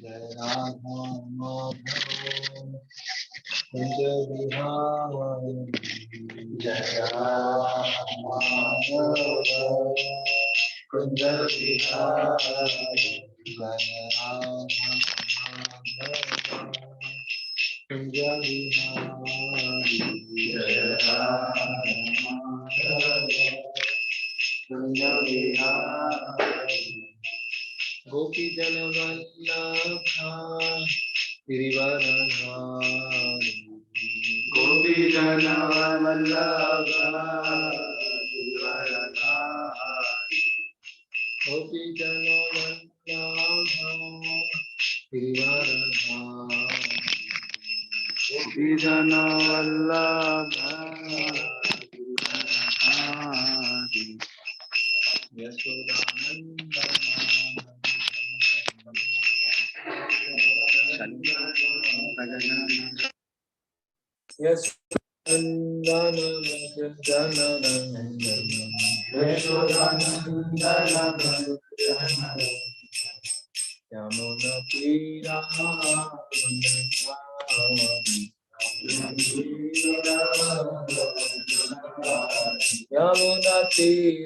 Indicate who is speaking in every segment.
Speaker 1: जय राधा माधव कुंज बिहारी, जय राधा माधव कुंज बिहारी, जय राधा माधव कुंज बिहारी, जय राधा माधव कुंज बिहारी। गोपी जन वल्लभा गिरिवरधारी, गोपी जन वल्लभा गिरिवरधारी, गोपी जन वल्लभा गिरिवरधारी, गोपी जन वल्लभा Girivardhari, Yashodanandan Yes, Yamuna Tira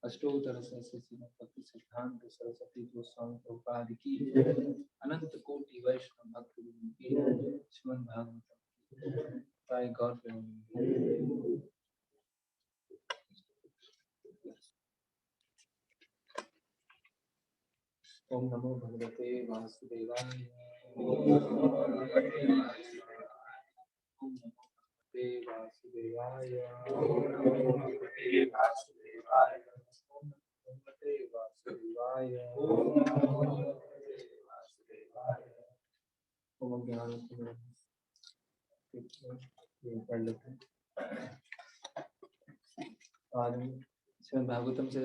Speaker 1: अष्टोत्तर भक्ति सिद्धांत सरस्वती गोस्वामी प्रभुपाद की अनंत कोटि वैष्णव भक्त की श्रीमद् भागवतम ताई गौर ओम नमो भगवते वासुदेवाय, ओम नमो भगवते वासुदेवाय, ओम नमो भगवते वासुदेवाय, ओम नमो भगवते वासुदेवाय, ओम नमो भगवते वासुदेवाय। ओम ज्ञान पढ़ लेते हैं। आज हम श्रीमद् भागवतम से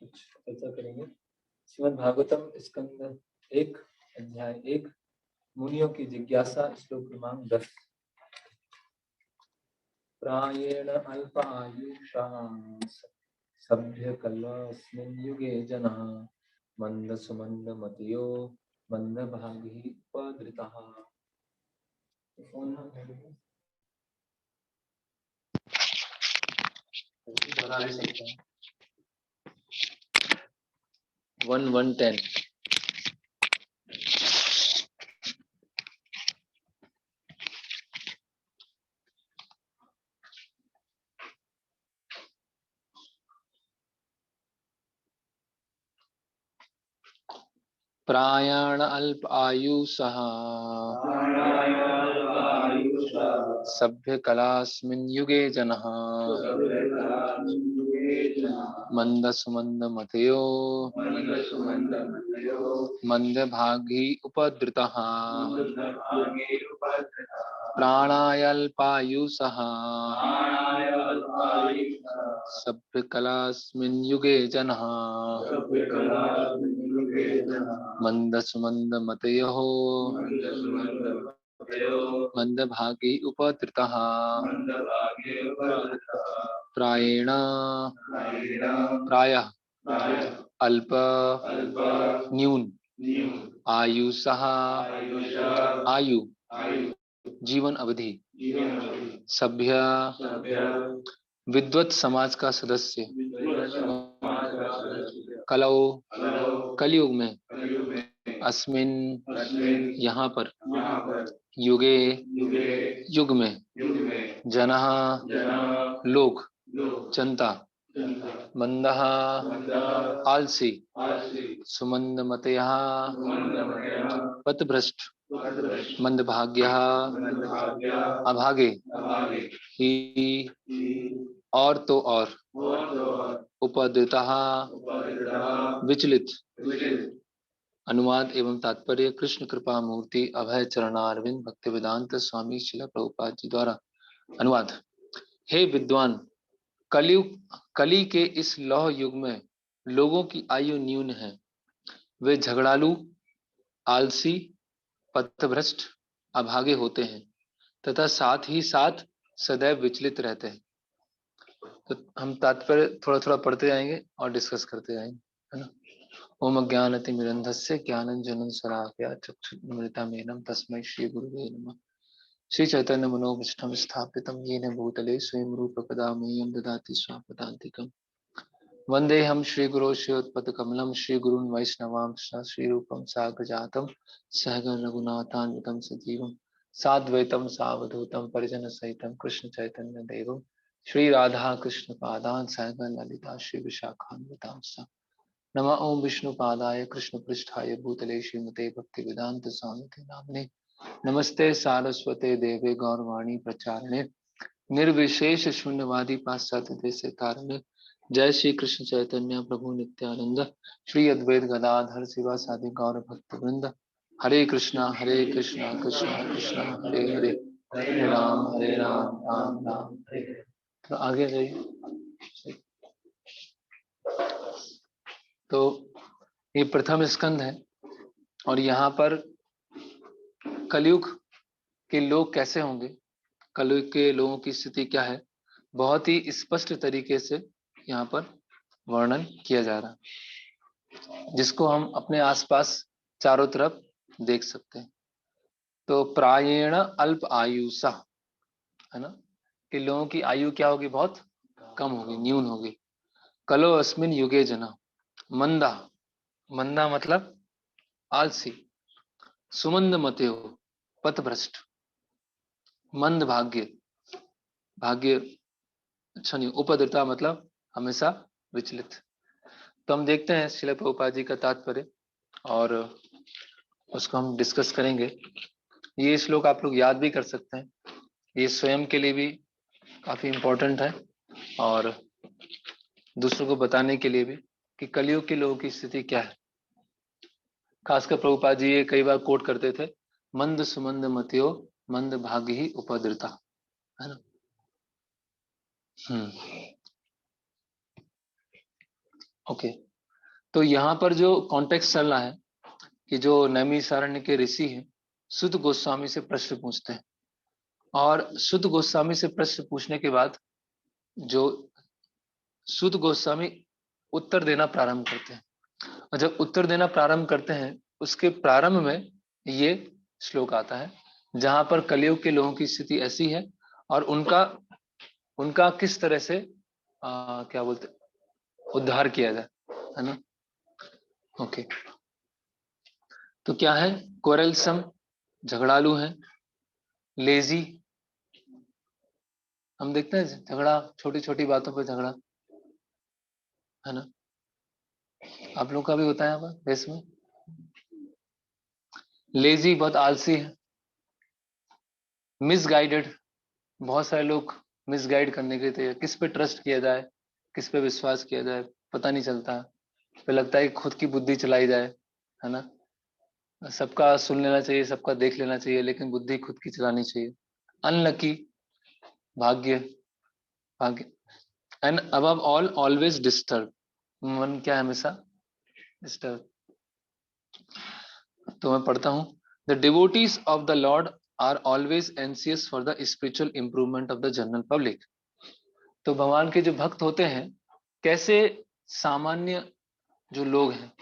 Speaker 1: कुछ चर्चा करेंगे। श्रीमद् भागवतम स्कंद 1 अध्याय 1 मुनियों की जिज्ञासा, श्लोक क्रमांक 10। प्रायेण अल्पायुषां सभ्यकल्पस्मिन् युगे जनः मन्दसुमन्दमतयो मन्दभागी उपद्रुताः। बना भी सकते हैं 1:10। प्रायण अल्प आयुषः सभ्य कलास्मिन् युगे जनः मंदसुमंदमतयो मंदभागी उपद्रुतः। प्राणायल्पायुषः सभ्य कलास्मिन् युगे जनः मंदसुमंदमतयो मंदभागी उपद्रुतः। प्रायेण प्रायः अल्प न्यून आयुषः आयु जीवन अवधि सभ्य विद्वत समाज का सदस्य कलौ कलयुग में अस्मिन यहाँ पर युगे युग में जनः लोग
Speaker 2: चंता, मंदः, आलसी, सुमंदमतयः, पथभ्रष्ट, मंदभाग्यः, अभागे, ही, और तो और, उपद्रुतः, विचलित। अनुवाद एवं तात्पर्य कृष्ण कृपा मूर्ति अभय चरणारविंद भक्तिवेदांत स्वामी श्रील प्रभुपाद जी द्वारा अनुवाद। हे विद्वान, कली के इस लौह युग में लोगों की आयु न्यून है। वे झगड़ालू, आलसी, पथभ्रष्ट, अभागे होते हैं तथा साथ ही साथ सदैव विचलित रहते हैं। तो हम तात्पर्य थोड़ा थोड़ा पढ़ते जाएंगे और डिस्कस करते जाएंगे, है ना। ओम अज्ञानतिमिरन्धस्य ज्ञानांजनं शलाकया चक्षुरुन्मिलितं तस्मै श्री गुरुवे नमः। श्री चैतन्य मनोभीष्टं स्थापितं येन भूतले स्वयं रूप कदा मह्यं ददाति स्वापदान्तिकम्। वन्देऽहं श्रीगुरो श्रीयुतपदकमलं श्रीगुरून् वैष्णवांश्च श्रीरूपं साग्रजातं सहगण रघुनाथान्वितं सजीवं साद्वैतं सावधूतं परिजनसहितं कृष्ण चैतन्य देवं श्री राधा कृष्ण पादान् सहगण ललिता श्री विशाखान्वितांश्च। नमः ओं विष्णुपादाय कृष्ण पृष्ठाय भूतले श्रीमते भक्तिवेदांत स्वामी नाम्ने नमस्ते सारस्वते देवे गौरवाणी प्रचारणे निर्विशेष शून्यवादी पाश्चात्य देश तारणे। जय श्री कृष्ण चैतन्य प्रभु नित्यानंद श्री अद्वैत गदाधर शिवा सादि गौर भक्त वृंद। हरे कृष्णा कृष्णा कृष्णा हरे हरे, हरे राम राम राम हरे हरे। तो आगे जाइए। तो ये प्रथम स्कंद है और यहाँ पर कलयुग के लोग कैसे होंगे, कलयुग के लोगों की स्थिति क्या है, बहुत ही स्पष्ट तरीके से यहाँ पर वर्णन किया जा रहा है, जिसको हम अपने आसपास चारों तरफ देख सकते हैं। तो प्रायेण अल्प आयुषा, है ना, कि लोगों की आयु क्या होगी, बहुत कम होगी, न्यून होगी। कलो अस्मिन युगे जना, मंदा, मंदा मतलब आलसी, सुमंद मते हो, पथभ्रष्ट, मंद भाग्य, भाग्य अच्छा नहीं, उपद्रता मतलब हमेशा विचलित। तो हम देखते हैं श्रील प्रभुपाद जी का तात्पर्य और उसको हम डिस्कस करेंगे। ये श्लोक आप लोग याद भी कर सकते हैं, ये स्वयं के लिए भी काफी इम्पोर्टेंट है और दूसरों को बताने के लिए भी कि कलयुग के लोगों की स्थिति क्या है। खासकर प्रभुपाद जी ये कई बार कोट करते थे, मंद सुमंद मतियो मंद भाग्य ही उपद्रता, है ना। ओके, तो यहाँ पर जो कॉन्टेक्स्ट चल रहा है कि जो नैमिषारण्य के ऋषि हैं सुत गोस्वामी से प्रश्न पूछते हैं और सुत गोस्वामी से प्रश्न पूछने के बाद जो सुत गोस्वामी उत्तर देना प्रारंभ करते हैं और जब उत्तर देना प्रारंभ करते हैं उसके प्रारंभ में ये श्लोक आता है जहां पर कलयुग के लोगों की स्थिति ऐसी है और उनका किस तरह से क्या बोलते उद्धार किया जाए, है ना। ओके, तो क्या है, क्वेरलसम झगड़ालू है, लेजी, हम देखते हैं झगड़ा, छोटी छोटी बातों पर झगड़ा, है ना। आप लोग का भी होता है यहाँ पर देश में। लेजी, बहुत आलसी है। मिसगाइडेड, बहुत सारे लोग मिसगाइड करने के लिए, किस पे ट्रस्ट किया जाए, किस पे विश्वास किया जाए पता नहीं चलता, फिर लगता है कि खुद की बुद्धि चलाई जाए, है ना। सबका सुन लेना चाहिए, सबका देख लेना चाहिए, लेकिन बुद्धि खुद की चलानी चाहिए। अनलकी, भाग्य, भाग्य। And above all always disturb, मन क्या है, हमेशा डिस्टर्ब। तो मैं पढ़ता हूँ, the devotees of the Lord are always anxious for the spiritual improvement of the general public. तो भगवान के जो भक्त होते हैं, कैसे सामान्य जो लोग हैं,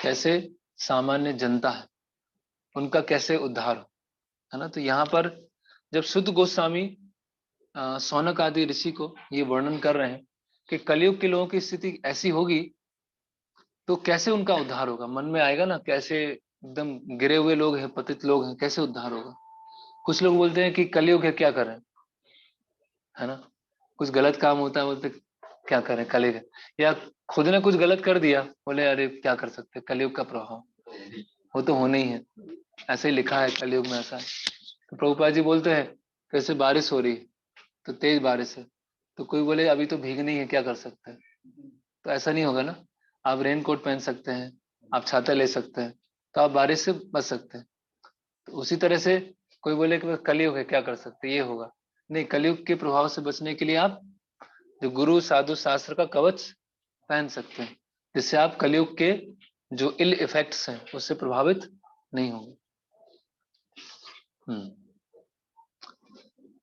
Speaker 2: कैसे सामान्य जनता है, उनका कैसे उद्धार हो, है ना। तो यहाँ पर जब शुद्ध गोस्वामी सौनक आदि ऋषि को ये वर्णन कर रहे हैं कि कलयुग के लोगों की स्थिति ऐसी होगी तो कैसे उनका उद्धार होगा, मन में आएगा ना, कैसे एकदम गिरे हुए लोग हैं, पतित लोग हैं, कैसे उद्धार होगा। कुछ लोग बोलते हैं कि कलयुग है क्या करें, है ना। कुछ गलत काम होता है, बोलते क्या करें कलयुग, या खुद ने कुछ गलत कर दिया, बोले अरे क्या कर सकते, कलयुग का प्रभाव, वो तो होना ही है, ऐसे ही लिखा है कलयुग में ऐसा है। तो प्रभुपाद जी बोलते हैं कैसे बारिश हो रही है, तो तेज बारिश है, तो कोई बोले अभी तो भीगनी है, क्या कर सकते हैं, तो ऐसा नहीं होगा ना, आप रेन कोट पहन सकते हैं, आप छाता ले सकते हैं, तो आप बारिश से बच सकते हैं। तो उसी तरह से कोई बोले कि कलयुग है क्या कर सकते हैं, ये होगा नहीं, कलयुग के प्रभाव से बचने के लिए आप जो गुरु साधु शास्त्र का कवच पहन सकते हैं, जिससे आप कलयुग के जो इल इफेक्ट्स हैं उससे प्रभावित नहीं होंगे।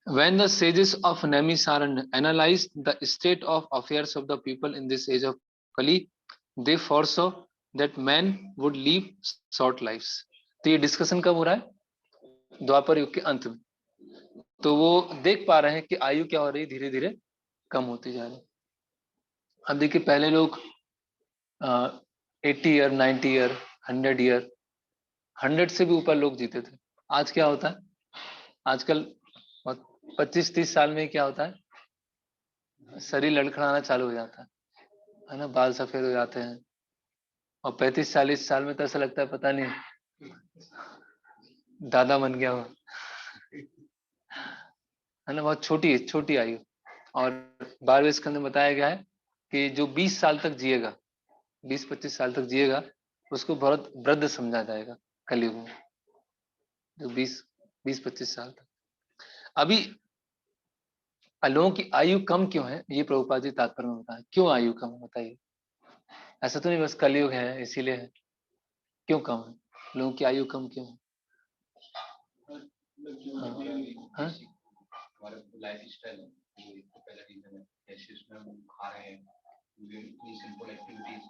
Speaker 2: When the sages of Naimisaranya analyzed the state of affairs of the people in this age of Kali, they foresaw that men would live short lives. तो ये डिस्कशन कब हो रहा है, द्वापर युग के अंत में। तो वो देख पा रहे हैं कि आयु क्या हो रही है, धीरे धीरे कम होती जा रही है। अब देखिए पहले लोग 80 ईयर, 90 ईयर, 100 ईयर, 100 से भी ऊपर लोग जीते थे। आज क्या होता है, आजकल 25-30 साल में क्या होता है, शरीर लड़खड़ाना चालू हो जाता है ना, बाल सफेद हो जाते हैं, और 35-40 साल में तो ऐसा लगता है पता नहीं दादा बन गया हो, है ना, बहुत छोटी छोटी आयु। और 12वें स्कंद में बताया गया है कि जो 20 साल तक जिएगा, 20-25 साल तक जिएगा, उसको बहुत वृद्ध समझा जाएगा कलयुग में, जो 20-25 साल तक। अभी लोगों की आयु कम क्यों है, ये प्रभुपाद जी तात्पर्य में बताएं, क्यों आयु कम है बताइए। ऐसा तो नहीं बस कलयुग है इसीलिए है, क्यों कम है, लोगों की आयु कम क्यों है? हाँ?
Speaker 3: हमारा लाइफ स्टाइल है, तो पहला रीजन है, जैसे उसमें हम खा रहे हैं, इतनी सिंपल एक्टिविटीज,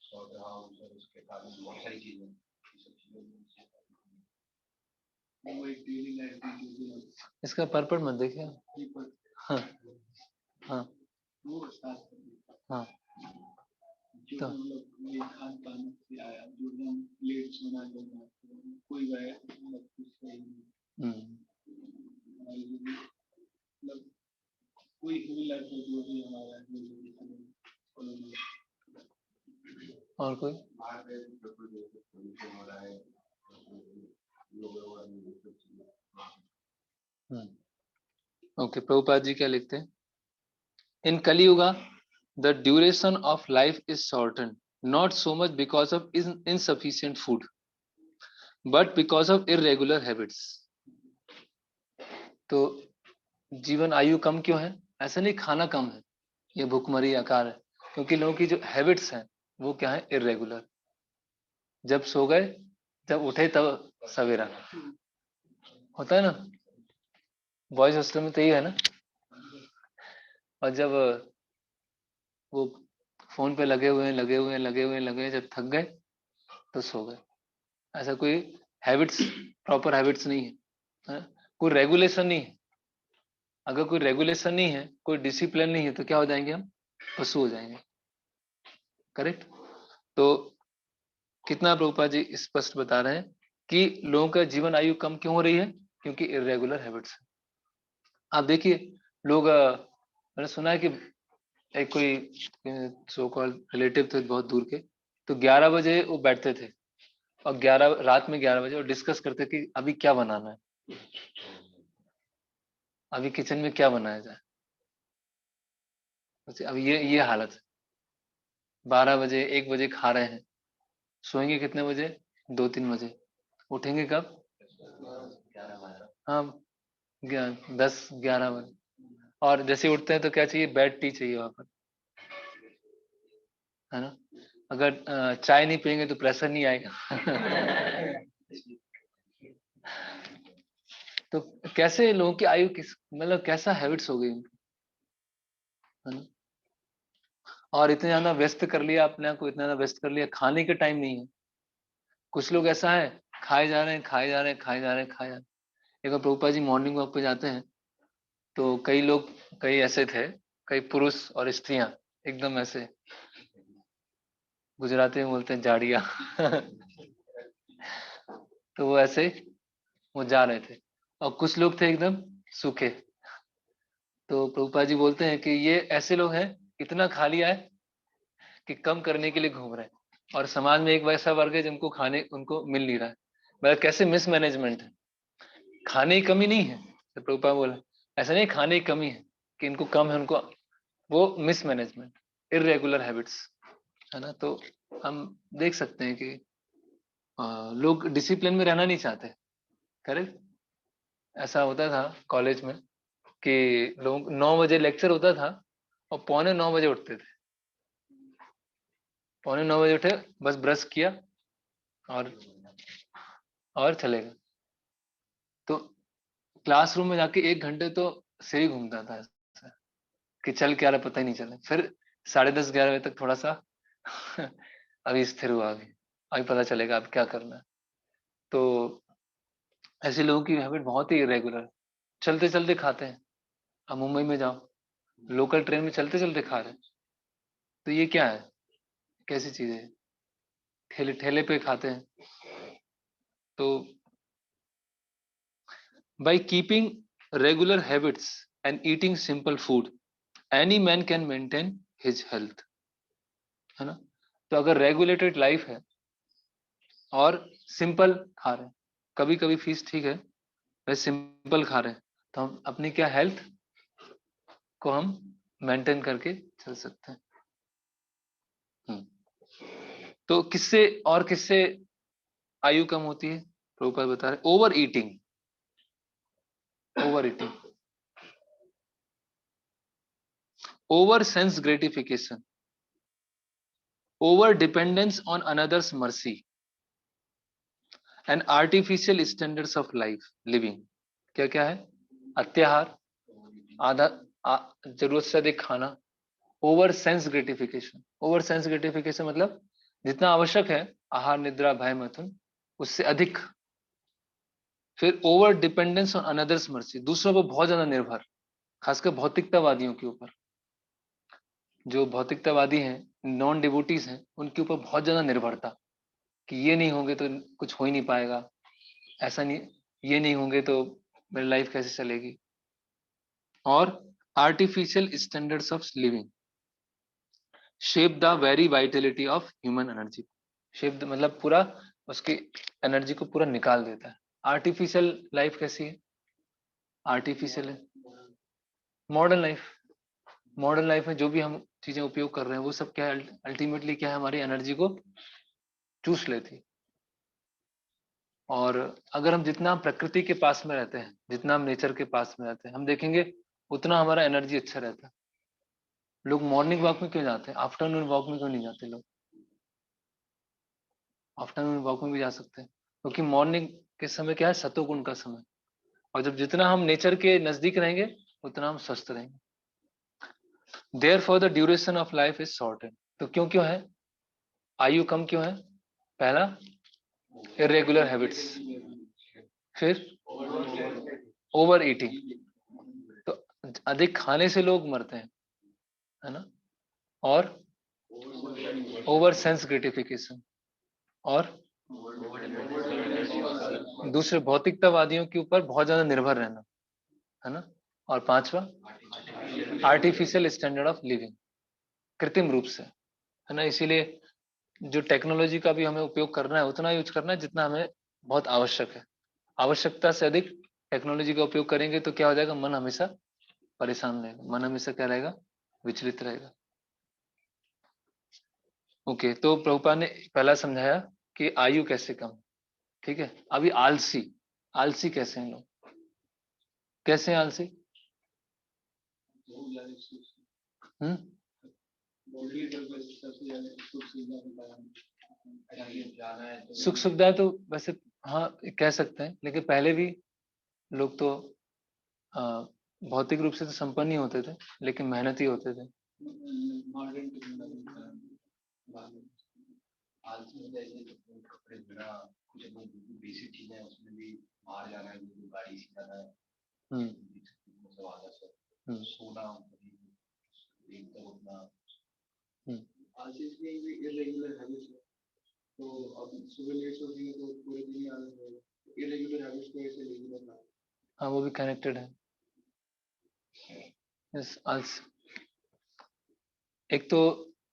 Speaker 3: सॉर्ट हाउस और उसके कारण बहुत सारी चीजें, सब चीजें वो एक डेली लाइफ की चीजें।
Speaker 2: इसका पर्पट मत देखिए। हाँ हाँ
Speaker 3: वो स्टार्ट
Speaker 2: हाँ
Speaker 3: तो मतलब ये खान पान से आया, जो हम प्लेट्स बना लेना, कोई वह मतलब कुछ नहीं, मतलब कोई भी लाइफ है जो भी हमारा
Speaker 2: और कोई ओके, प्रभुपाद जी क्या लिखते हैं, in Kaliyuga the duration of life is shorten not so much because of insufficient food but because of irregular habits. तो जीवन आयु कम क्यों है, ऐसा नहीं खाना कम है, ये भूखमरी आकार है, क्योंकि लोगों की जो हैबिट्स हैं वो क्या है, इरेगुलर। जब सो गए, जब उठे तब सवेरा, होता है ना, बॉयज हॉस्टल में तो यही है ना। और जब वो फोन पे लगे हुए हैं, जब थक गए तो सो गए, ऐसा कोई हैबिट्स, प्रॉपर हैबिट्स नहीं है, कोई रेगुलेशन नहीं है। अगर कोई रेगुलेशन नहीं है, कोई डिसिप्लिन नहीं है, तो क्या हो जाएंगे हम, पशु हो जाएंगे। करेक्ट। तो कितना प्रभुपाद जी स्पष्ट बता रहे हैं कि लोगों का जीवन आयु कम क्यों हो रही है, क्योंकि इरेगुलर हैबिट्स है। आप देखिए लोग मैंने सुना है कि एक कोई सो कॉल्ड रिलेटिव थे बहुत दूर के, तो 11 बजे वो बैठते थे, और 11 रात में 11 बजे और डिस्कस करते कि अभी क्या बनाना है, अभी किचन में क्या बनाया जाए। अभी ये हालत है, 12 बजे 1 बजे खा रहे हैं, सोएंगे कितने बजे, 2-3 बजे, उठेंगे कब, हाँ 10-11 बजे, और जैसे उठते हैं तो क्या चाहिए, बेड टी चाहिए वहां पर, है ना। अगर चाय नहीं पियेंगे तो प्रेशर नहीं आएगा। तो कैसे लोगों की आयु किस, मतलब कैसा हैबिट्स हो गई उनकी, है ना। और इतने ज्यादा व्यस्त कर लिया अपने आप को, इतना ज्यादा व्यस्त कर लिया, खाने का टाइम नहीं है। कुछ लोग ऐसा है, खाए जा रहे हैं, खाए जा रहे हैं, खाए जा रहे हैं, खाए जा रहे हैं। एक बार प्रभुपाद जी मॉर्निंग वॉक पे जाते हैं, तो कई लोग, कई ऐसे थे, कई पुरुष और स्त्रियां एकदम ऐसे, गुजराती में बोलते हैं जाड़िया। तो वो ऐसे वो जा रहे थे, और कुछ लोग थे एकदम सूखे। तो प्रभुपाद जी बोलते हैं कि ये ऐसे लोग हैं इतना खा लिया है कि कम करने के लिए घूम रहे हैं, और समाज में एक वैसा वर्ग है जिनको खाने उनको मिल नहीं रहा है। मतलब कैसे मिसमैनेजमेंट है। खाने की कमी नहीं है, तो प्रभुपाद बोला ऐसा नहीं खाने की कमी है कि इनको कम है उनको, वो मिसमैनेजमेंट, इर्रेगुलर हैबिट्स है ना। तो हम देख सकते हैं कि लोग डिसिप्लिन में रहना नहीं चाहते। करेक्ट। ऐसा होता था कॉलेज में कि लोग 9 बजे लेक्चर होता था और पौने 9 बजे उठते थे। पौने 9 बजे उठे, बस ब्रश किया और चले गए। तो क्लासरूम में जाके 1 घंटे तो सिर ही घूमता था ऐसा कि चल क्या रहा पता ही नहीं चला। फिर 10:30-11 बजे तक थोड़ा सा अभी स्थिर हुआ, अभी पता चलेगा अब क्या करना है। तो ऐसे लोगों की हैबिट बहुत ही इरेगुलर, चलते चलते खाते हैं। अब मुंबई में जाओ, लोकल ट्रेन में चलते चलते खा रहे हैं, तो ये क्या है, कैसी चीज है। ठेले ठेले पे खाते हैं। तो by keeping regular habits and eating simple food, any man can maintain his health, है ना। तो अगर रेगुलेटेड लाइफ है और सिंपल खा रहे हैं, कभी कभी फीस ठीक है, वैसे सिंपल खा रहे हैं, तो हम अपनी क्या हेल्थ को हम मेंटेन करके चल सकते हैं। तो किससे आयु कम होती है, प्रभुपाद बता रहे over eating, over sense gratification, over dependence on another's mercy and artificial standards of life living. क्या क्या है, अत्याहार, आधा जरूरत से अधिक खाना, over sense gratification. Over sense gratification मतलब जितना आवश्यक है, आहार निद्रा भय मैथुन, उससे अधिक। फिर over dependence on another's mercy, दूसरों पर बहुत ज्यादा निर्भर, खासकर भौतिकतावादियों के ऊपर। जो भौतिकतावादी हैं, नॉन डिवोटीज हैं, उनके ऊपर बहुत ज्यादा निर्भरता कि ये नहीं होंगे तो कुछ हो ही नहीं पाएगा, ऐसा नहीं, ये नहीं होंगे तो मेरी लाइफ कैसे चलेगी। और artificial standards of living shape the very Vitality of human energy. Shape मतलब पूरा उसकी एनर्जी को पूरा निकाल देता है। आर्टिफिशियल लाइफ कैसी है, आर्टिफिशियल है मॉडर्न लाइफ में जो भी हम चीजें उपयोग कर रहे हैं वो सब क्या है, अल्टीमेटली क्या है, हमारी एनर्जी को चूस लेती। और अगर हम जितना प्रकृति के पास में रहते हैं, जितना हम नेचर के पास में रहते हैं, हम देखेंगे उतना हमारा एनर्जी अच्छा रहता है। लोग मॉर्निंग वॉक में क्यों जाते हैं, आफ्टरनून वॉक में क्यों नहीं जाते लोग। आफ्टरनून वॉक में भी जा सकते हैं, क्योंकि मॉर्निंग के समय क्या है, सतोगुण का समय। और जब जितना हम नेचर के नजदीक रहेंगे उतना हम स्वस्थ रहेंगे। Therefore the duration of life is shorted. तो क्यों क्यों है, आयु कम क्यों है, पहला इरेगुलर हैबिट्स, फिर ओवर ईटिंग, तो अधिक खाने से लोग मरते हैं, है ना। और ओवर सेंस ग्रेटिफिकेशन, और दूसरे भौतिकतावादियों के ऊपर बहुत ज्यादा निर्भर रहना, है ना। और पांचवा आर्टिफिशियल स्टैंडर्ड ऑफ लिविंग, कृत्रिम रूप से, है ना। इसीलिए जो टेक्नोलॉजी का भी हमें उपयोग करना है उतना यूज करना है जितना हमें बहुत आवश्यक है। आवश्यकता से अधिक टेक्नोलॉजी का उपयोग करेंगे तो क्या हो जाएगा, मन हमेशा परेशान रहेगा, मन हमेशा क्या रहेगा, विचलित रहेगा। ओके, तो प्रभुपाद ने पहला समझाया कि आयु कैसे कम, ठीक है। अभी आलसी, आलसी कैसे हैं लोग, कैसे हैं आलसी। हम्म, सुख सुविधाएं तो वैसे हाँ कह सकते हैं, लेकिन पहले भी लोग तो भौतिक रूप से तो संपन्न ही होते थे, लेकिन मेहनती होते थे।
Speaker 3: आलसी में जैसे कपड़े बिना कुछ बेसिक चीजें उसमें भी बाहर जाना है, गाड़ी से जाना है, सोना उठना, आलसी इसलिए भी इरेगुलर हैबिट्स है। तो अब सुबह लेट से उठेंगे तो पूरे दिन ही आलस रहेगा, इरेगुलर हैबिट्स को ऐसे रेगुलर ना,
Speaker 2: हाँ वो भी कनेक्टेड है। यस, आलसी एक तो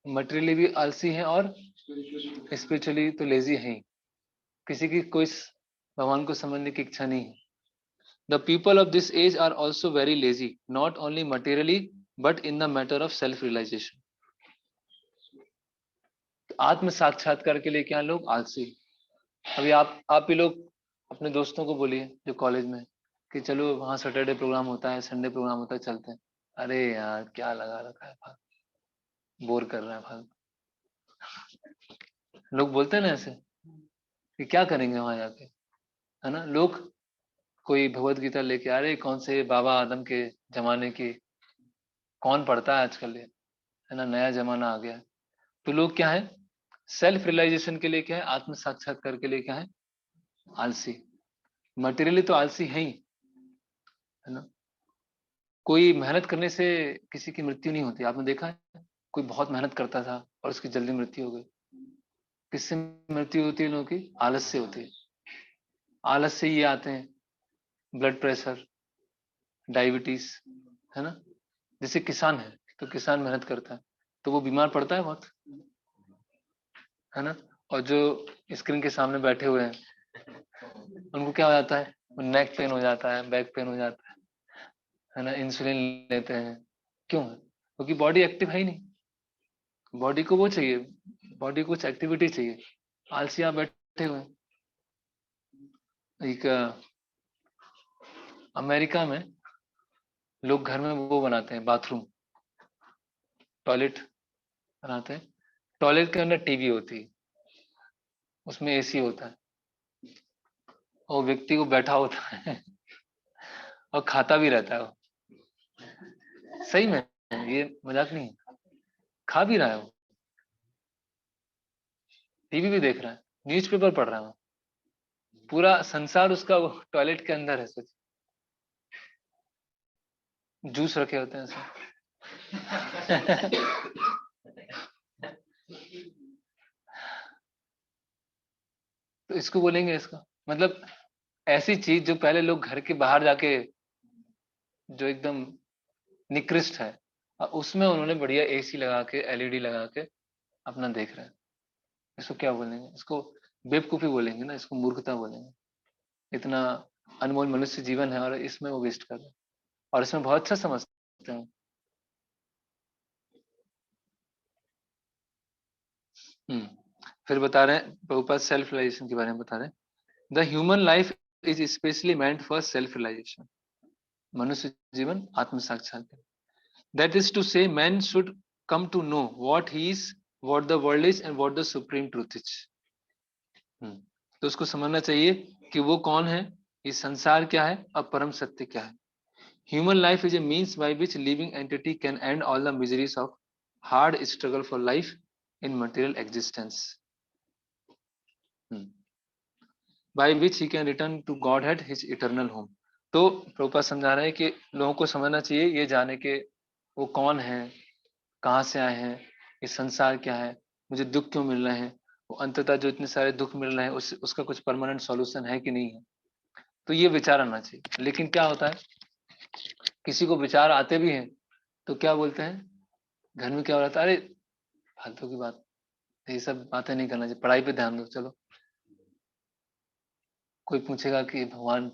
Speaker 2: मटेरियली भी आलसी हैं और स्पिरिचुअली तो लेजी हैं ही। किसी की कोई भगवान को समझने की इच्छा नहीं है। The people of this age are also very lazy, not only materially but in the matter of self realisation. आत्म साक्षात्कार के लिए क्या लोग आलसी। अभी आप ही लोग अपने दोस्तों को बोलिए जो कॉलेज में कि चलो वहाँ सैटरडे प्रोग्राम होता है, संडे प्रोग्राम होता है, चलते हैं। अरे यार क्या लगा रखा है, फालतू बोर कर रहा है, फालतू। लोग बोलते हैं ना ऐसे कि क्या करेंगे वहां जाके, है ना। लोग कोई भगवत गीता लेके, अरे कौन से बाबा आदम के जमाने की, कौन पढ़ता है आजकल ये, है ना, नया जमाना आ गया है। तो लोग क्या है, सेल्फ रियलाइजेशन के लिए क्या है, आत्म साक्षात्कार के लिए क्या है, आलसी। मटेरियली तो आलसी है ही, है ना। कोई मेहनत करने से किसी की मृत्यु नहीं होती, आपने देखा है। कोई बहुत मेहनत करता था और उसकी जल्दी मृत्यु हो गई। किससे मृत्यु होती है लोगों की, आलस से होती है। आलस से ये आते हैं ब्लड प्रेशर, डायबिटीज, है ना। जैसे किसान है तो किसान मेहनत करता है तो वो बीमार पड़ता है बहुत, है ना। और जो स्क्रीन के सामने बैठे हुए हैं उनको क्या हो जाता है, नेक पेन हो जाता है, बैक पेन हो जाता है ना। इंसुलिन लेते हैं, क्यों है, क्योंकि बॉडी एक्टिव है ही नहीं। बॉडी को वो चाहिए, बॉडी को कुछ एक्टिविटी चाहिए। आलसी आप बैठे हुए हैं। एक अमेरिका में लोग घर में वो बनाते हैं, बाथरूम, टॉयलेट बनाते हैं। टॉयलेट के अंदर टीवी होती है, उसमें एसी होता है, और व्यक्ति को बैठा होता है और खाता भी रहता है वो। सही में, ये मजाक नहीं है, खा भी रहा है वो, टीवी भी देख रहा है, न्यूज़पेपर पढ़ रहा है वो। पूरा संसार उसका वो टॉयलेट के अंदर है। सोच, जूस रखे होते हैं ऐसे तो इसको बोलेंगे, इसका मतलब ऐसी चीज जो पहले लोग घर के बाहर जाके, जो एकदम निकृष्ट है, उसमें उन्होंने बढ़िया एसी लगा के, एलईडी लगा के अपना देख रहे हैं। इसको क्या बोलेंगे, इसको बेवकूफी बोलेंगे ना, इसको मूर्खता बोलेंगे। इतना अनमोल मनुष्य जीवन है और इसमें वो वेस्ट कर रहे हैं, और इसमें बहुत अच्छा समझते हैं। फिर बता रहे हैं प्रभुपाद सेल्फ रियलाइजेशन के बारे में बता रहे हैं। The human life is specially meant for self realisation. मनुष्य जीवन आत्म साक्षात्कार। That is to say man should come to know what he is, what the world is and what the supreme truth is. तो उसको समझना चाहिए कि वो कौन है, ये संसार क्या है और परम सत्य क्या है। Human life is a means by which living entity can and all the miseries of hard struggle for life in material existence, by which he can return to Godhead, his eternal home। तो प्रभुपाद समझा रहे हैं कि लोगों को समझना चाहिए ये जाने के वो कौन है, कहाँ से आए हैं, ये संसार क्या है, मुझे दुख क्यों मिल रहे हैं, वो अंततः जो इतने सारे दुख मिल रहे हैं उसका कुछ परमानेंट सॉल्यूशन है कि नहीं है। तो ये विचार आना चाहिए। लेकिन क्या होता है, किसी को विचार आते भी हैं तो क्या बोलते हैं, घर में क्या हो रहा था, अरे फालतू की बात, ये सब बातें नहीं करना चाहिए, पढ़ाई पे ध्यान दो चलो। कोई पूछेगा कि भगवान,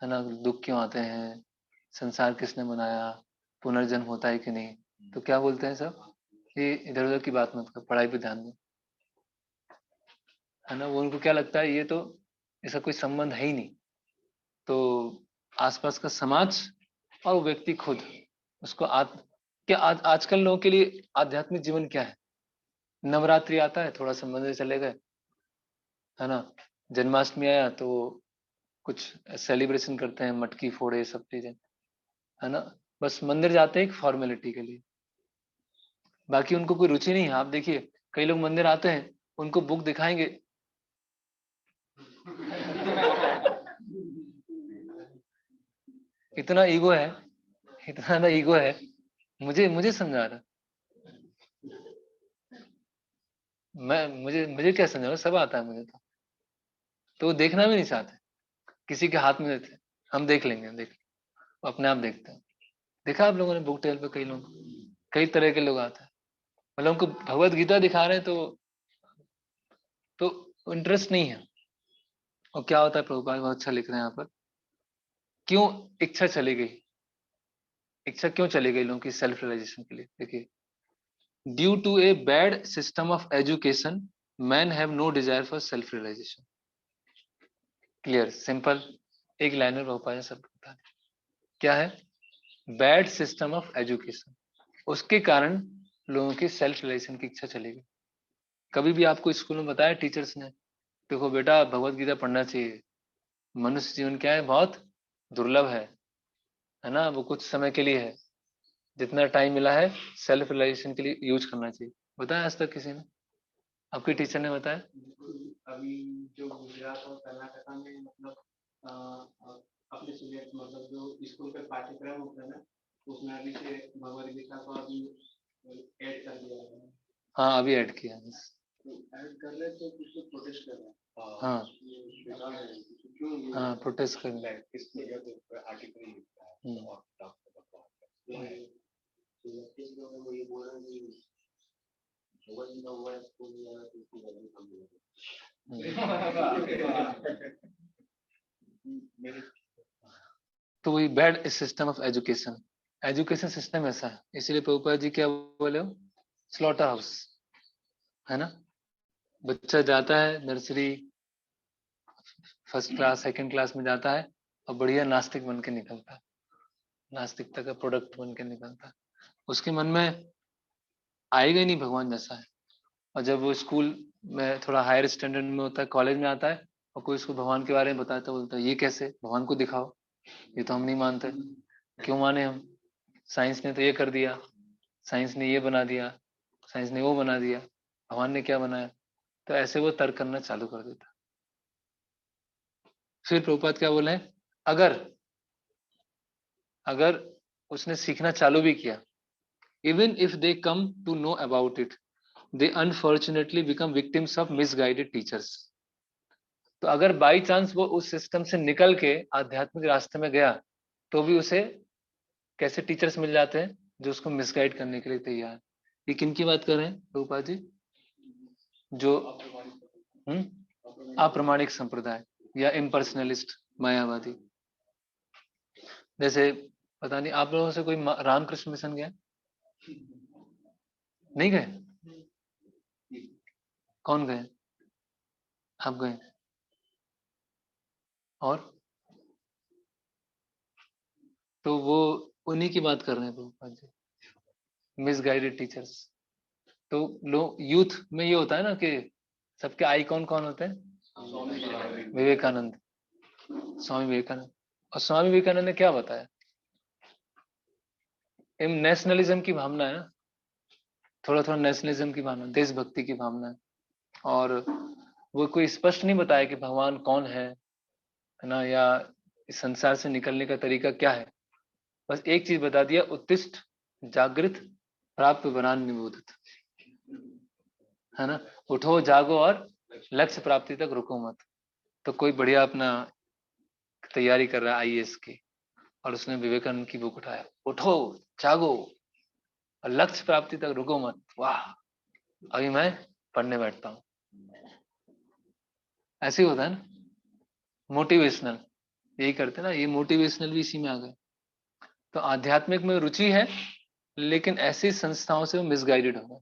Speaker 2: है ना, दुख क्यों आते हैं, संसार किसने बनाया, पुनर्जन्म होता है कि नहीं, तो क्या बोलते हैं सब, ये इधर उधर की बात मत कर, पढ़ाई पे ध्यान दो, है ना। वो उनको क्या लगता है, ये तो इसका कोई संबंध है ही नहीं। तो आसपास का समाज और वो व्यक्ति खुद उसको क्या आजकल लोगों के लिए आध्यात्मिक जीवन क्या है, नवरात्रि आता है, थोड़ा सा मंदिर चले गए, है ना, जन्माष्टमी आया तो कुछ सेलिब्रेशन करते हैं, मटकी फोड़े, सब चीजें, है ना। बस मंदिर जाते हैं एक फॉर्मेलिटी के लिए, बाकी उनको कोई रुचि नहीं है। आप देखिए कई लोग मंदिर आते हैं, उनको बुक दिखाएंगे इतना ईगो है, इतना ज्यादा ईगो है, मुझे मुझे समझा रहा, मैं मुझे क्या समझा रहा, सब आता है मुझे तो वो देखना भी नहीं चाहते, किसी के हाथ में देते हैं, हम देख लेंगे, देख अपने आप देखते हैं। देखा आप लोगों ने बुक टेल पे कई लोग, कई तरह के लोग आते हैं, मतलब उनको भगवत गीता दिखा रहे हैं तो इंटरेस्ट नहीं है। और क्या होता है, प्रभुपाद बहुत अच्छा लिख रहे हैं यहाँ पर, क्यों इच्छा चली गई, इच्छा क्यों चली गई लोगों की सेल्फ रियलाइजेशन के लिए। देखिए, due to a bad system of education man have no desire for self realisation. Clear, simple, एक लाइन में प्रभुपाद सब बता रहे। क्या है? बैड सिस्टम ऑफ एजुकेशन, उसके कारण लोगों की सेल्फ रियलाइजेशन की इच्छा चली गई। कभी भी आपको स्कूल में बताया टीचर्स ने, देखो बेटा भगवत गीता पढ़ना चाहिए, मनुष्य जीवन क्या है, बहुत दुर्लभ है ना, वो कुछ समय के लिए है, जितना टाइम मिला है सेल्फ रियलाइजेशन के लिए यूज करना चाहिए। बताया आज तक किसी ने? आपके टीचर ने बताया?
Speaker 3: अभी जो गुजरात और कर्नाटक में मतलब अपने सब्जेक्ट मतलब जो स्कूल के पाठ्यक्रम होते हैं ना, उसमें अभी से भगवद गीता को अभी ऐड कर दिया है।
Speaker 2: हाँ, अभी ऐड किया है।
Speaker 3: ऐड कर रहे तो कुछ लोग प्रोटेस्ट कर रहे हैं।
Speaker 2: हाँ
Speaker 3: क्यों
Speaker 2: हाँ, प्रोटेस्ट कर रहे हैं।
Speaker 3: इस मीडिया पे आर्टिकल ही लिखता है और वो ये बोल रहे हैं कि भगवद गीता हुआ है स्कूल में तो उसकी वैल्यू कम है।
Speaker 2: तो वही bad system of education, education system ऐसा है, इसलिए प्रभुपाद जी क्या बोले हो, स्लॉटर हाउस है ना। बच्चा जाता है nursery, first class second class में जाता है और बढ़िया नास्तिक बन के निकलता है, नास्तिकता का प्रोडक्ट बन के निकलता है, उसके मन में आएगा ही नहीं भगवान जैसा है। और जब वो स्कूल में थोड़ा हायर स्टैंडर्ड में होता है, कॉलेज में आता है और कोई उसको भगवान के बारे में बताता है, बोलता है ये कैसे, भगवान को दिखाओ, ये तो हम नहीं मानते। क्यों माने हम, साइंस ने तो ये कर दिया, साइंस ने ये बना दिया, साइंस ने वो बना दिया, भगवान ने क्या बनाया। तो ऐसे वो तर्क करना चालू कर देता। फिर प्रभुपाद क्या बोले, अगर अगर उसने सीखना चालू भी किया, even if they come to know about it, they unfortunately become victims of misguided teachers. तो अगर बाई चांस वो उस सिस्टम से निकल के आध्यात्मिक रास्ते में गया, तो भी उसे कैसे टीचर्स मिल जाते हैं जो उसको मिसगाइड करने के लिए तैयार। ये किन की बात कर रहे हैं प्रभुपाद जी? जो अप्रामाणिक संप्रदाय या इम्पर्सनलिस्ट मायावादी। जैसे पता नहीं आप लोगों से कोई रामकृष्ण मिशन गया? नहीं गए? कौन गए? आप गए? और तो वो उन्हीं की बात कर रहे हैं प्रभुपाद जी, मिसगाइडेड टीचर्स। तो लोग यूथ में ये होता है ना कि सबके आइकॉन कौन होते हैं? विवेकानंद, स्वामी विवेकानंद। और स्वामी विवेकानंद ने क्या बताया? नेशनलिज्म की भावना है ना, थोड़ा थोड़ा नेशनलिज्म की भावना, देशभक्ति की भावना है। और वो कोई स्पष्ट नहीं बताया कि भगवान कौन है ना, या इस संसार से निकलने का तरीका क्या है। बस एक चीज बता दिया, उत्तिष्ठ जागृत प्राप्त वरान निबोधित, है ना, उठो जागो और लक्ष्य प्राप्ति तक रुको मत। तो कोई बढ़िया अपना तैयारी कर रहा है आईएएस की, और उसने विवेकानंद की बुक उठाया, उठो जागो और लक्ष्य प्राप्ति तक रुको मत, वाह अभी मैं पढ़ने बैठता हूँ। ऐसे ही होता है ना, मोटिवेशनल, यही करते ना, ये मोटिवेशनल भी इसी में आ गए। तो आध्यात्मिक में रुचि है, लेकिन ऐसी संस्थाओं से वो मिसगाइडेड हो गए।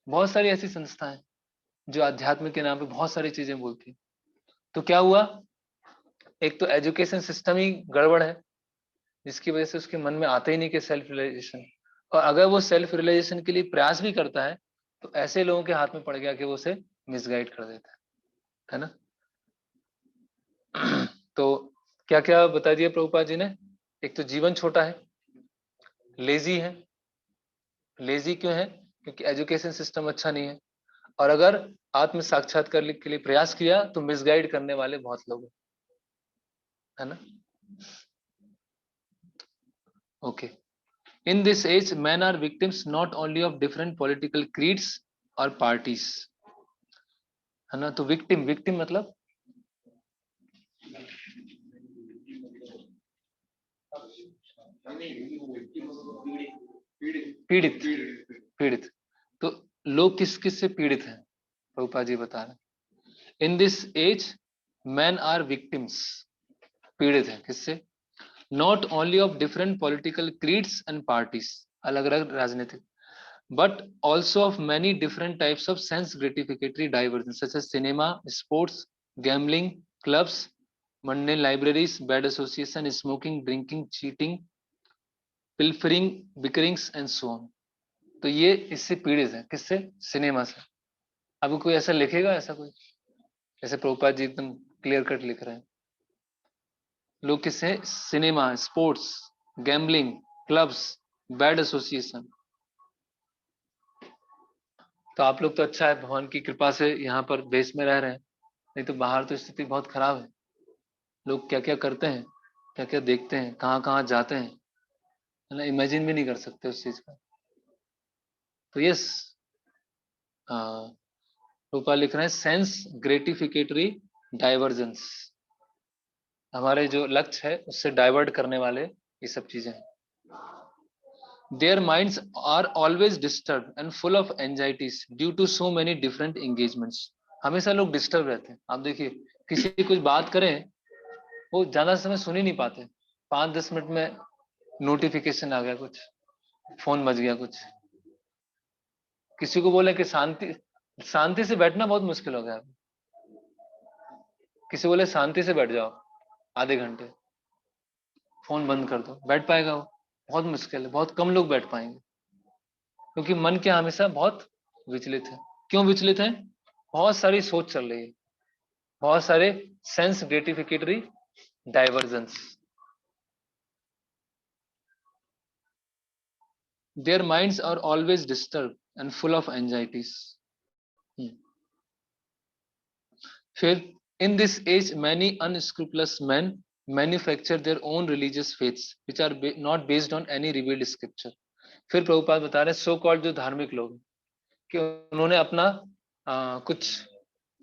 Speaker 2: बहुत सारी ऐसी संस्थाएं जो आध्यात्मिक के नाम पे बहुत सारी चीजें बोलती हैं। तो क्या हुआ, एक तो एजुकेशन सिस्टम ही गड़बड़ है, जिसकी वजह से उसके मन में आता ही नहीं कि सेल्फ रियलाइजेशन। और अगर वो सेल्फ रियलाइजेशन के लिए प्रयास भी करता है, तो ऐसे लोगों के हाथ में पड़ गया कि वो उसे मिसगाइड कर देता है ना। तो क्या क्या बता दिया प्रभुपाद जी ने? एक तो जीवन छोटा है, लेजी है। लेजी क्यों है? क्योंकि एजुकेशन सिस्टम अच्छा नहीं है। और अगर आत्म साक्षात्कार के लिए प्रयास किया तो मिसगाइड करने वाले बहुत लोग है ना। Okay, in this age men are victims not only of different political creeds or parties, है ना। तो विक्टिम, विक्टिम मतलब पीड़ित, पीड़ित। तो लोग किस किस से पीड़ित हैं, प्रभुपाद जी बता रहे हैं। In this age man are victims, पीड़ित है किससे? Not only of different political creeds and parties, अलग अलग राजनीतिक, but also of many different types of sense gratificatory diversions such as cinema, sports, gambling, clubs, Monday libraries, bad association, smoking, drinking, cheating, pilfering, bickerings and so on. तो ये इससे पीड़ित है, किससे? Cinema से। अब कोई ऐसा लिखेगा, ऐसा कोई जैसे प्रभुपाद जी एकदम क्लियर कट लिख रहे हैं। लोग किससे? Cinema, sports, gambling, clubs, bad association. तो आप लोग तो अच्छा है, भगवान की कृपा से यहाँ पर देश में रह रहे हैं, नहीं तो बाहर तो स्थिति बहुत खराब है। लोग क्या क्या करते हैं, क्या क्या देखते हैं, कहाँ कहाँ जाते हैं, है ना, इमेजिन भी नहीं कर सकते उस चीज का। तो यस, रूपा लिख रहे हैं सेंस ग्रेटिफिकेटरी डाइवर्जेंस, हमारे जो लक्ष्य है उससे डाइवर्ट करने वाले ये सब चीजें हैं। Their minds are always disturbed and full of anxieties due to so many different engagements. हमेशा लोग डिस्टर्ब रहते हैं। आप देखिए, किसी की कुछ बात करें, वो ज्यादा समय सुन ही नहीं पाते, 5-10 मिनट में नोटिफिकेशन आ गया, कुछ फोन बज गया, कुछ किसी को बोले कि शांति शांति से बैठना बहुत मुश्किल हो गया। किसी बोले शांति से बैठ जाओ आधे घंटे, फोन बंद कर दो, बैठ पाएगा वो? बहुत मुश्किल है, बहुत कम लोग बैठ पाएंगे, क्योंकि मन क्या हमेशा बहुत विचलित है। क्यों विचलित है? बहुत सारी सोच चल रही है, बहुत सारे sense gratificatory divergence. Their minds are always disturbed and full of anxieties. फिर in this age many unscrupulous men manufacture their own religious faiths which are not based on any revealed scripture. फिर प्रभुपाद बता रहे हैं so called जो धार्मिक लोग कि उन्होंने अपना कुछ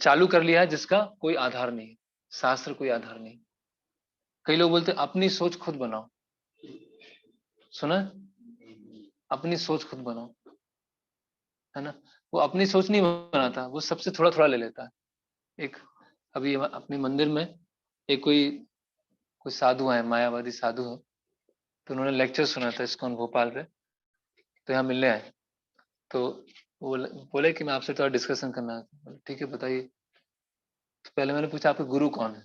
Speaker 2: चालू कर लिया है जिसका कोई आधार नहीं, शास्त्र कोई आधार नहीं। कई लोग बोलते हैं अपनी सोच खुद बनाओ, सुना? अपनी सोच खुद बनाओ, है ना। वो अपनी सोच नहीं बनाता, वो सबसे थोड़ा थोड़ा ले लेता है। एक अभी अपने मंदिर में एक कोई साधु है, मायावादी साधु है, तो उन्होंने लेक्चर सुना था इस्कॉन भोपाल पे, तो यहाँ मिलने आए। तो वो बोले कि मैं आपसे थोड़ा डिस्कशन करना है। ठीक है, बताइए। तो पहले मैंने पूछा आपके गुरु कौन है?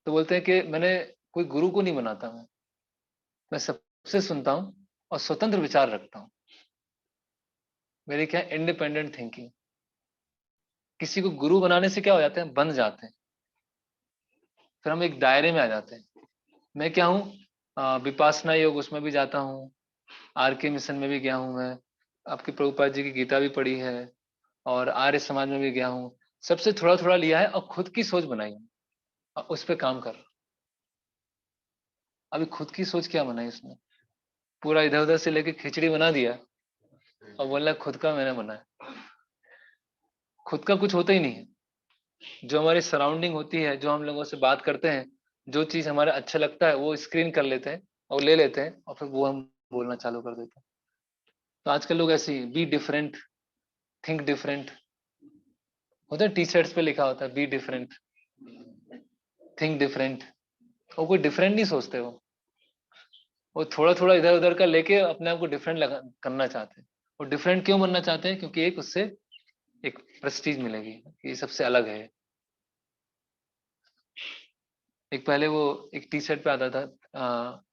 Speaker 2: तो बोलते हैं कि मैंने कोई गुरु को नहीं बनाता, मैं सबसे सुनता हूँ और स्वतंत्र विचार रखता हूँ। मेरी क्या इंडिपेंडेंट थिंकिंग। किसी को गुरु बनाने से क्या हो जाते हैं? बंध जाते हैं, फिर हम एक दायरे में आ जाते हैं। मैं क्या हूँ, विपासना योग उसमें भी जाता हूँ, आर के मिशन में भी गया हूँ, मैं आपके प्रभुपाद जी की गीता भी पढ़ी है, और आर्य समाज में भी गया हूँ। सबसे थोड़ा थोड़ा लिया है और खुद की सोच बनाई है और उस पर काम कर। अभी खुद की सोच क्या बनाई उसने? पूरा इधर उधर से लेके खिचड़ी बना दिया और बोला खुद का मैंने बनाया। खुद का कुछ होता ही नहीं है। जो हमारी सराउंडिंग होती है, जो हम लोगों से बात करते हैं, जो चीज हमारा अच्छा लगता है वो स्क्रीन कर लेते हैं और ले लेते हैं और फिर वो हम बोलना चालू कर देते हैं। तो आजकल लोग ऐसे ही, बी डिफरेंट, थिंक डिफरेंट होता है, टी शर्ट्स पे लिखा होता है बी डिफरेंट, थिंक डिफरेंट। वो कोई डिफरेंट नहीं सोचते, वो थोड़ा थोड़ा इधर उधर का लेके अपने आप को डिफरेंट करना चाहते हैं। वो डिफरेंट क्यों बनना चाहते हैं? क्योंकि एक उससे एक प्रेस्टीज मिलेगी, ये सबसे अलग है। एक पहले वो एक टी शर्ट पे आता था,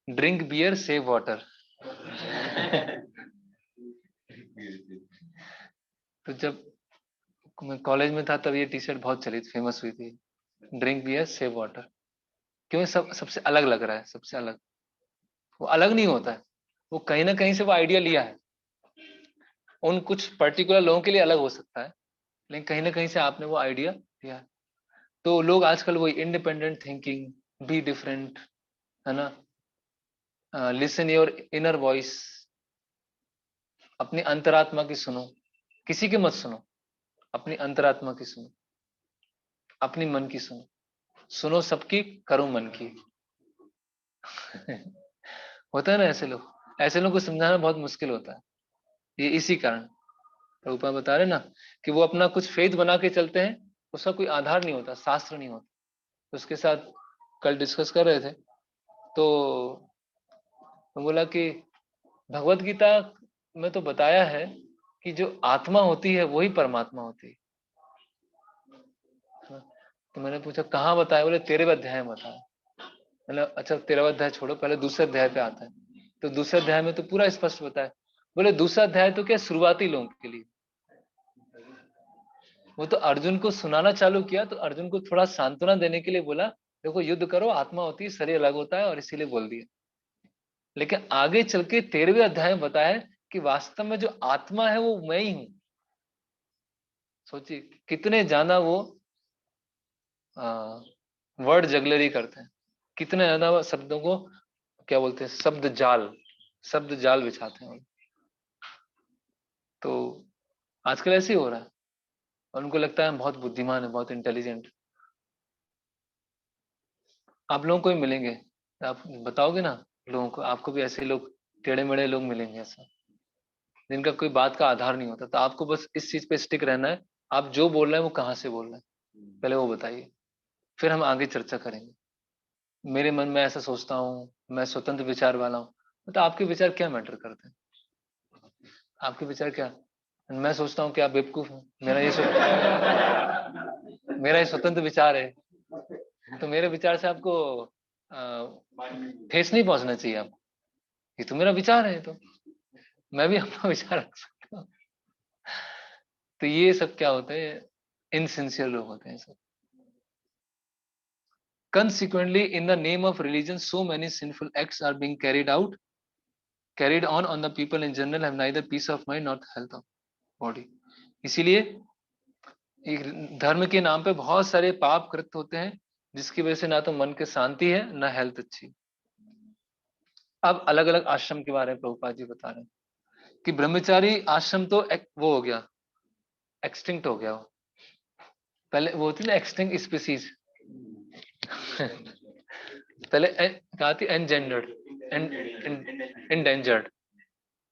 Speaker 2: ड्रिंक बियर सेव वाटर। तो जब मैं कॉलेज में था तब ये टी शर्ट बहुत चली, फेमस हुई थी, ड्रिंक बियर सेव वाटर। क्यों? सबसे अलग लग रहा है, सबसे अलग। वो अलग नहीं होता है, वो कहीं ना कहीं से वो आइडिया लिया है। उन कुछ पर्टिकुलर लोगों के लिए अलग हो सकता है, लेकिन कहीं ना कहीं से आपने वो आइडिया लिया है। तो लोग आजकल वही इंडिपेंडेंट थिंकिंग, बी डिफरेंट, है ना, लिसन योर इनर वॉइस, अपनी अंतरात्मा की सुनो, किसी की मत सुनो, अपनी अंतरात्मा की सुनो, अपनी मन की सुनो, सुनो सबकी, करो मन की। होता है ना ऐसे लोग, ऐसे लोग को समझाना बहुत मुश्किल होता है। ये इसी कारण प्रभुपाद बता रहे ना कि वो अपना कुछ फेथ बना के चलते हैं, उसका कोई आधार नहीं होता, शास्त्र नहीं होता। उसके साथ कल डिस्कस कर रहे थे तो बोला कि भगवत गीता में तो बताया है कि जो आत्मा होती है वही परमात्मा होती है। तो मैंने पूछा कहाँ बताया, बोले 13वें अध्याय में बताया। मतलब अच्छा 13वां अध्याय छोड़ो, पहले दूसरे अध्याय पे आता है। तो दूसरे अध्याय में तो पूरा स्पष्ट बताया। बोले दूसरा अध्याय तो क्या शुरुआती लोगों के लिए, वो तो अर्जुन को सुनाना चालू किया, तो अर्जुन को थोड़ा सांत्वना देने के लिए बोला देखो युद्ध करो, आत्मा होती है, शरीर अलग होता है, और इसीलिए बोल दिया। लेकिन आगे चल के 13वें अध्याय में बताया कि वास्तव में जो आत्मा है वो मैं ही हूं। सोचिए कितने ज्यादा वो वर्ड जगलरी करते हैं, कितने ज्यादा वो शब्दों को क्या बोलते हैं, शब्द जाल बिछाते हैं। तो आजकल ऐसे ही हो रहा है, और उनको लगता है हम बहुत बुद्धिमान है, बहुत इंटेलिजेंट। आप लोगों को भी मिलेंगे, आप बताओगे ना लोगों को, आपको भी ऐसे लोग टेढ़े मेढ़े लोग मिलेंगे ऐसा, जिनका कोई बात का आधार नहीं होता। तो आपको बस इस चीज पे स्टिक रहना है, आप जो बोल रहे हैं वो कहाँ से बोल रहे हैं पहले वो बताइए, फिर हम आगे चर्चा करेंगे। मेरे मन में ऐसा सोचता हूँ, मैं स्वतंत्र विचार वाला हूँ, तो आपके विचार क्या मैटर करते हैं? आपके विचार क्या, मैं सोचता हूँ कि आप बेवकूफ हैं, मेरा ये स्वतंत्र विचार है, तो मेरे विचार से आपको ठेस नहीं पहुंचना चाहिए। आपको ये तो मेरा विचार है, तो मैं भी अपना विचार रख सकता हूँ। तो ये सब क्या होते हैं, इनसिंसियर लोग होते हैं सब। Consequently, in the name of religion, so many sinful acts are being carried on the people in general have neither peace of mind nor health of body. इसीलिए एक धर्म के नाम पे बहुत सारे पाप कृत होते हैं, जिसकी वजह से ना तो मन की शांति है ना हेल्थ अच्छी। अब अलग अलग आश्रम के बारे में प्रभुपाद जी बता रहे हैं कि ब्रह्मचारी आश्रम तो वो हो गया, एक्सटिंक्ट हो गया। वो पहले वो होती ना एक्सटिंक्ट स्पीसीज पहले कहा थी एनजेंडर्ड, इंडेंजर्ड,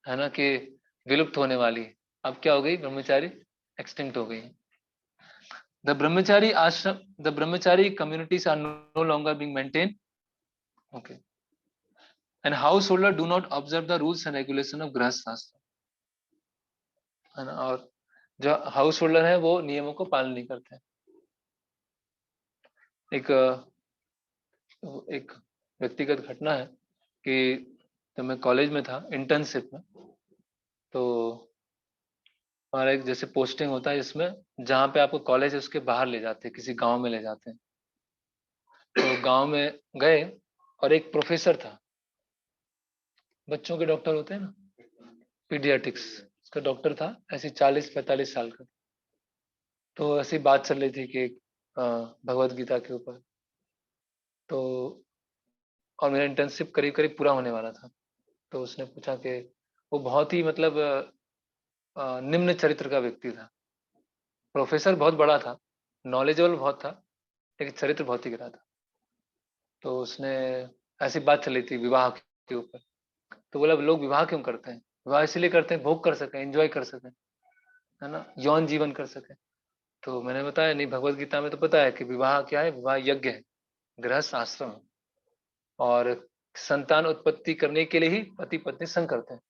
Speaker 2: है ना, कि विलुप्त होने वाली। अब क्या हो गई, ब्रह्मचारी एक्सटिंक्ट हो गई। The brahmachari communities are no longer being maintained. Okay. And householder do not observe the rules and regulation of grahasthastra. है ना, और जो हाउस होल्डर है वो नियमों को पालन नहीं करते। एक व्यक्तिगत घटना है कि जब मैं कॉलेज में था इंटर्नशिप में, तो हमारा एक जैसे पोस्टिंग होता है इसमें, जहाँ पे आपको कॉलेज है उसके बाहर ले जाते हैं, किसी गांव में ले जाते हैं। तो गांव में गए और एक प्रोफेसर था, बच्चों के डॉक्टर होते हैं ना, पीडियाट्रिक्स उसका डॉक्टर था, ऐसे 40-45 साल का। तो ऐसी बात चल रही थी कि भगवत गीता के ऊपर। तो और मेरा इंटर्नशिप करीब करीब पूरा होने वाला था। तो उसने पूछा कि वो बहुत ही मतलब निम्न चरित्र का व्यक्ति था। प्रोफेसर बहुत बड़ा था, नॉलेजेबल बहुत था, लेकिन चरित्र बहुत ही गिरा था। तो उसने ऐसी बात चली थी विवाह के ऊपर। तो बोला लोग विवाह क्यों करते हैं? विवाह इसलिए करते हैं भोग कर सकें, एंजॉय कर सकें, है ना, यौन जीवन कर सकें। तो मैंने बताया नहीं, भगवत गीता में तो पता है कि विवाह क्या है, विवाह यज्ञ है, गृहस्थ आश्रम है, और संतान उत्पत्ति करने के लिए ही पति पत्नी संग करते हैं।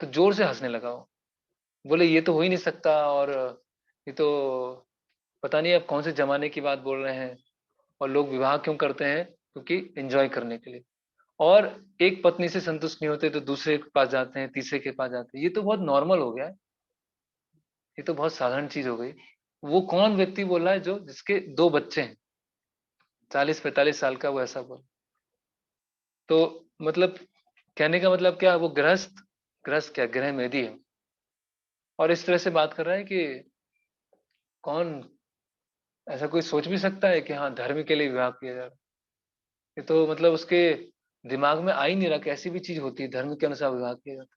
Speaker 2: तो जोर से हंसने लगा वो, बोले ये तो हो ही नहीं सकता, और ये तो पता नहीं अब कौन से जमाने की बात बोल रहे हैं, और लोग विवाह क्यों करते हैं, क्योंकि एंजॉय करने के लिए, और एक पत्नी से संतुष्ट नहीं होते तो दूसरे के पास जाते हैं, तीसरे के पास जाते हैं। ये तो बहुत नॉर्मल हो गया है, ये तो बहुत साधारण चीज हो गई। वो कौन व्यक्ति बोल रहा है जो जिसके 2 बच्चे हैं, 40-45 साल का, वो ऐसा बोल। तो मतलब कहने का मतलब क्या, वो गृहस्थ क्या गृह मेदी है, और इस तरह से बात कर रहा है कि कौन ऐसा कोई सोच भी सकता है कि हाँ धर्म के लिए विवाह किया जा रहा है? ये तो मतलब उसके दिमाग में आ ही नहीं रहा कि ऐसी भी चीज होती है, धर्म के अनुसार विवाह किया जाता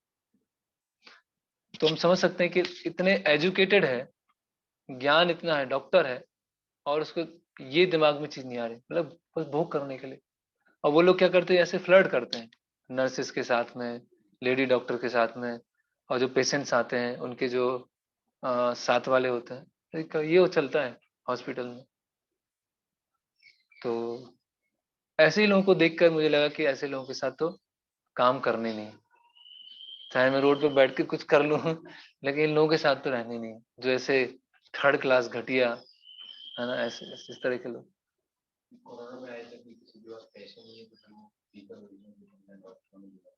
Speaker 2: है। तो हम समझ सकते हैं कि इतने एजुकेटेड है, ज्ञान इतना है, डॉक्टर है, और उसको ये दिमाग में चीज नहीं आ रही, मतलब बस भोग करने के लिए। और वो लोग क्या करते हैं, ऐसे फ्लर्ट करते हैं नर्सेस के साथ में, लेडी डॉक्टर के साथ में,
Speaker 1: और जो पेशेंट्स आते हैं उनके जो साथ वाले होते हैं, ये वो चलता है हॉस्पिटल में। तो ऐसे ही लोगों को देखकर मुझे लगा कि ऐसे लोगों के साथ तो काम करने नहीं, चाहे मैं रोड पे बैठ के कुछ कर लूं लेकिन इन लोगों के साथ तो रहने नहीं, जो ऐसे थर्ड क्लास घटिया है ना, ऐसे इस तरह के लोग।
Speaker 3: कोरोना में आए थे कि किसी के पास पैसे नहीं है तो फिर वो फीकर हो गए, डॉक्टर ने बोला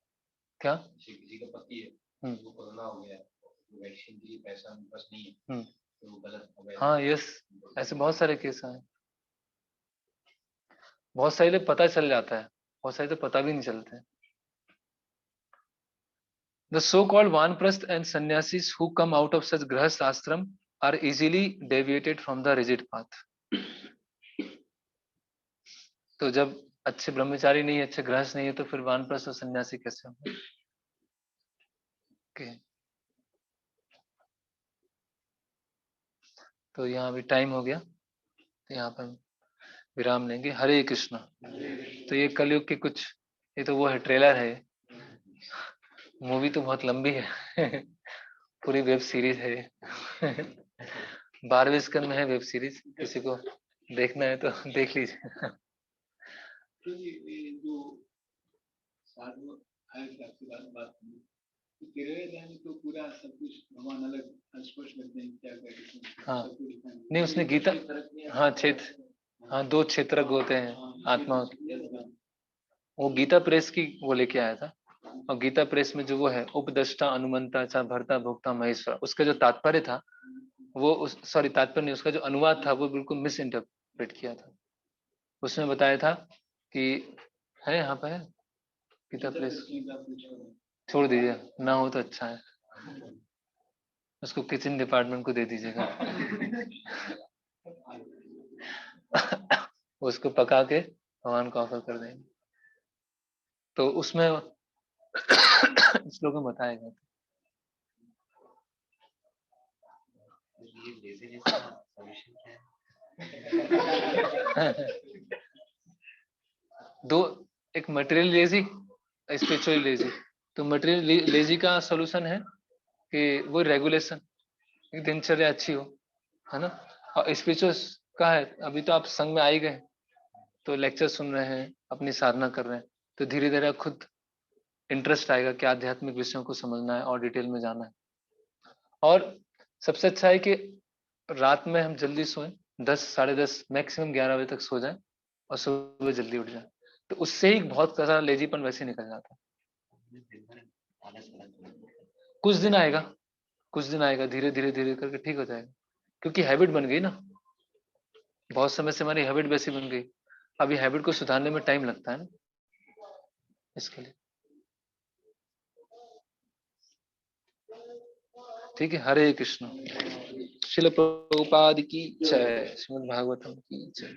Speaker 1: क्या
Speaker 3: किसी का पति है वो कोरोना हो गया, वैक्सीन के लिए पैसा उनके पास नहीं है तो वो गलत।
Speaker 1: हाँ यस, ऐसे बहुत सारे केस हैं। बहुत सारे लोग पता चल जाता है, बहुत सारे तो पता भी नहीं चलते। The so-called Vanprasth and sannyasis who come out of such grahast ashram are easily deviated from the rigid path. तो जब अच्छे ब्रह्मचारी नहीं है, अच्छे गृहस्थ नहीं है, तो फिर वानप्रस्थ और सन्यासी कैसे होंगे? okay. तो यहाँ भी टाइम हो गया, तो यहाँ पर विराम लेंगे। हरे कृष्णा। तो ये कलयुग के कुछ, ये तो वो है, ट्रेलर है, मूवी तो बहुत लंबी है पूरी वेब सीरीज है 12वें स्कंद में है वेब सीरीज, किसी को देखना है तो देख लीजिए।
Speaker 3: तो ये जो साधु आए थे आपकी बात तो तेरे जाने तो पूरा सब कुछ भगवान अलग स्पष्ट करते हैं क्या करते हैं।
Speaker 1: हाँ नहीं, उसने गीता, हाँ क्षेत्र, हाँ 2 क्षेत्र होते हैं आत्मा, वो गीता प्रेस की वो लेके आया था। और गीता प्रेस में जो वो है उपदष्टा अनुमंता चा भरता भोक्ता महेश्वर, उसका जो तात्पर्य था वो सॉरी तात्पर्य नहीं, उसका जो अनुवाद था वो बिल्कुल मिस इंटरप्रेट किया था। उसने बताया था कि है यहाँ पे है गीता प्रेस, छोड़ दीजिए, ना हो तो अच्छा है, उसको किचन डिपार्टमेंट को दे दीजिएगा उसको पका के भगवान को ऑफर कर देंगे। तो उसमें श्लोक में बताया गया दो, एक मटेरियल लेजी, स्पिरिचुअल लेजी। तो मटेरियल लेजी का सॉल्यूशन है कि वो रेगुलेशन, दिनचर्या अच्छी हो, है ना। और स्पिरिचुअल का है, अभी तो आप संघ में आ ही गए, तो लेक्चर सुन रहे हैं, अपनी साधना कर रहे हैं, तो धीरे धीरे खुद इंटरेस्ट आएगा कि आध्यात्मिक विषयों को समझना है और डिटेल में जाना है। और सबसे अच्छा है कि रात में हम जल्दी सोएं, 10 साढ़े 10 मैक्सिमम 11 बजे तक सो जाएं और सुबह जल्दी उठ जाएं, तो उससे ही बहुत सारा लेजीपन वैसे निकल जाता है। कुछ दिन आएगा, कुछ दिन आएगा, धीरे धीरे धीरे करके ठीक हो जाएगा, क्योंकि हैबिट बन गई ना, बहुत समय से हमारी हैबिट वैसी बन गई। अभी हैबिट को सुधारने में टाइम लगता है ना, इसके लिए। ठीक है, हरे कृष्ण। श्रील प्रभुपाद की जय, श्रीमद् भागवतम की जय।